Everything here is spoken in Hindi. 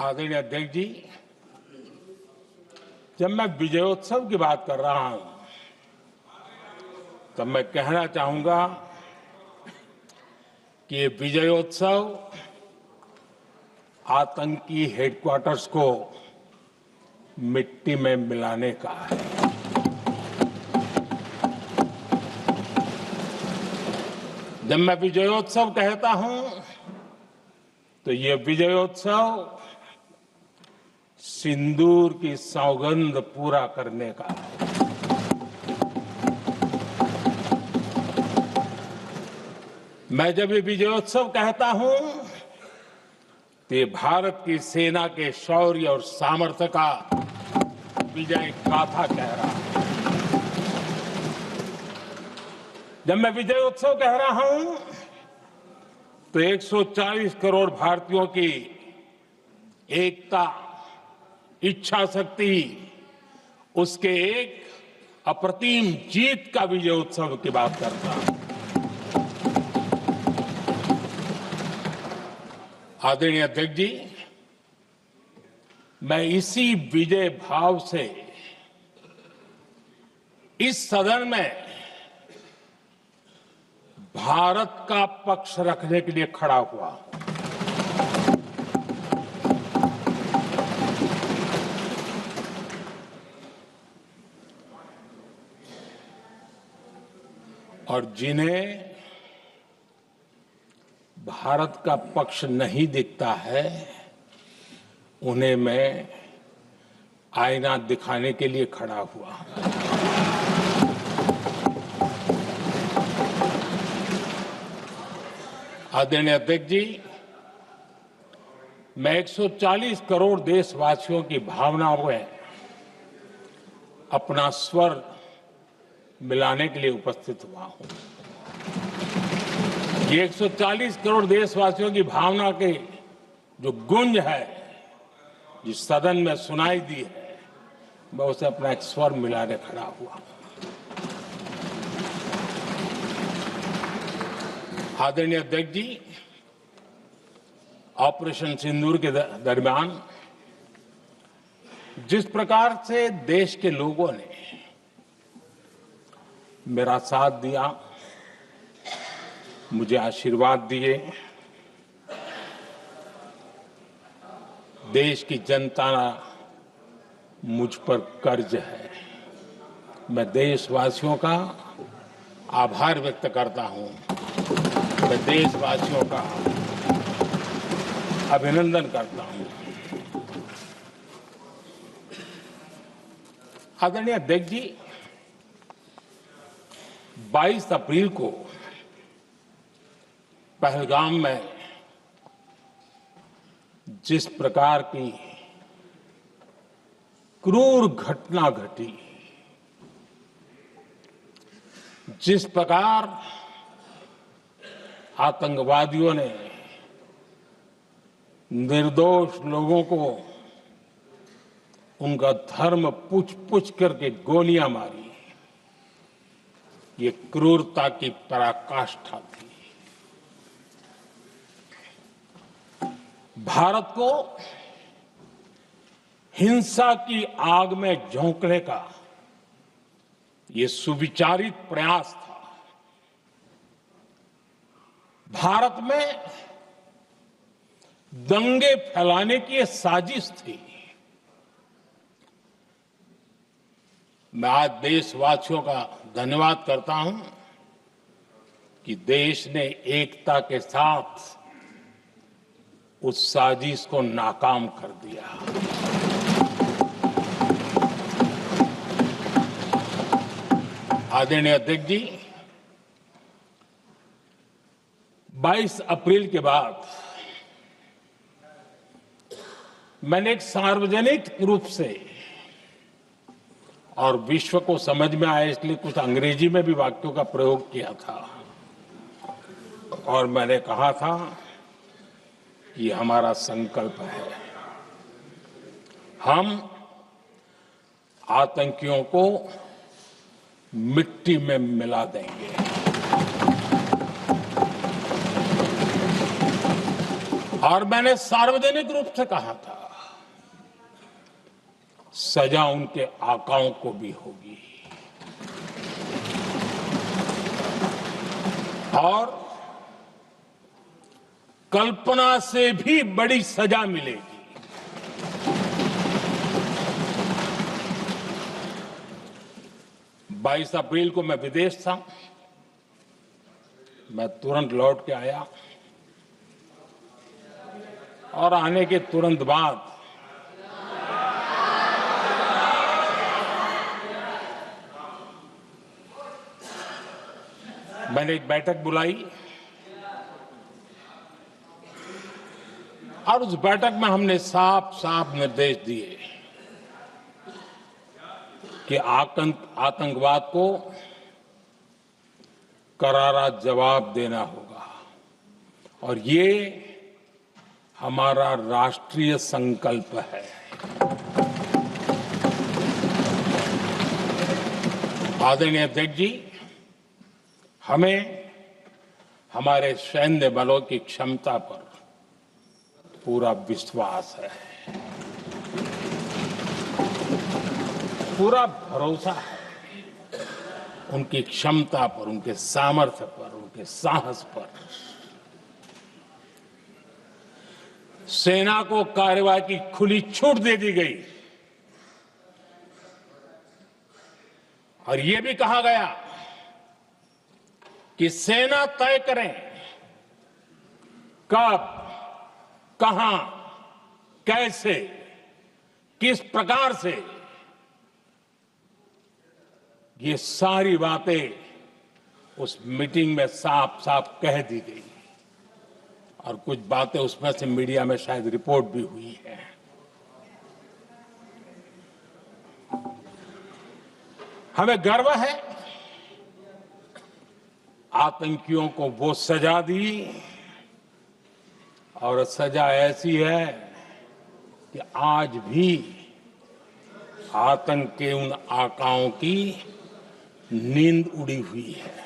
आदरणीय अध्यक्ष जी, जब मैं विजयोत्सव की बात कर रहा हूं, तब मैं कहना चाहूंगा कि ये विजयोत्सव आतंकी हेडक्वार्टर्स को मिट्टी में मिलाने का है। जब मैं विजयोत्सव कहता हूं, तो ये विजयोत्सव सिंदूर की सौगंध पूरा करने का है। मैं जब ये विजयोत्सव कहता हूं, तो ये भारत की सेना के शौर्य और सामर्थ्य का विजय गाथा कह रहा है। जब मैं विजयोत्सव कह रहा हूं, तो 140 करोड़ भारतीयों की एकता, इच्छा शक्ति, उसके एक अप्रतिम जीत का विजयोत्सव की बात करता हूं। आदरणीय अध्यक्ष जी, मैं इसी विजय भाव से इस सदन में भारत का पक्ष रखने के लिए खड़ा हुआ। और जिन्हें भारत का पक्ष नहीं दिखता है, उन्हें मैं आईना दिखाने के लिए खड़ा हुआ। आदरणीय अध्यक्ष जी, मैं 140 करोड़ देशवासियों की भावनाओं में अपना स्वर मिलाने के लिए उपस्थित हुआ हूं। ये 140 करोड़ देशवासियों की भावना के जो गुंज है, जिस सदन में सुनाई दी है, मैं उसे अपना एक स्वर मिलाने खड़ा हुआ। आदरणीय अध्यक्ष जी, ऑपरेशन सिंदूर के दरमियान जिस प्रकार से देश के लोगों ने मेरा साथ दिया, मुझे आशीर्वाद दिए, देश की जनता मुझ पर कर्ज है। मैं देशवासियों का आभार व्यक्त करता हूं। मैं देशवासियों का अभिनंदन करता हूं। आदरणीय अध्यक्ष जी, 22 अप्रैल को पहलगाम में जिस प्रकार की क्रूर घटना घटी, जिस प्रकार आतंकवादियों ने निर्दोष लोगों को उनका धर्म पूछ पूछ करके गोलियां मारी, ये क्रूरता की पराकाष्ठा थी। भारत को हिंसा की आग में झोंकने का ये सुविचारित प्रयास था। भारत में दंगे फैलाने की ये साजिश थी। मैं आज देशवासियों का धन्यवाद करता हूं कि देश ने एकता के साथ उस साजिश को नाकाम कर दिया। आदरणीय अध्यक्ष जी, 22 अप्रैल के बाद मैंने एक सार्वजनिक रूप से, और विश्व को समझ में आए इसलिए कुछ अंग्रेजी में भी वाक्यों का प्रयोग किया था, और मैंने कहा था ये हमारा संकल्प है, हम आतंकियों को मिट्टी में मिला देंगे। और मैंने सार्वजनिक रूप से कहा था सजा उनके आकाओं को भी होगी और कल्पना से भी बड़ी सजा मिलेगी। 22 अप्रैल को मैं विदेश था, मैं तुरंत लौट के आया और आने के तुरंत बाद मैंने एक बैठक बुलाई और उस बैठक में हमने साफ साफ निर्देश दिए कि आतंकवाद को करारा जवाब देना होगा और ये हमारा राष्ट्रीय संकल्प है। आदरणीय अध्यक्ष जी, हमें हमारे सैन्य बलों की क्षमता पर पूरा विश्वास है, पूरा भरोसा है उनकी क्षमता पर, उनके सामर्थ्य पर, उनके साहस पर। सेना को कार्रवाई की खुली छूट दे दी गई और यह भी कहा गया कि सेना तय करें कब, कहां, कैसे, किस प्रकार से। ये सारी बातें उस मीटिंग में साफ साफ कह दी गई और कुछ बातें उसमें से मीडिया में शायद रिपोर्ट भी हुई है। हमें गर्व है आतंकियों को वो सजा दी और सजा ऐसी है कि आज भी आतंक के उन आकाओं की नींद उड़ी हुई है।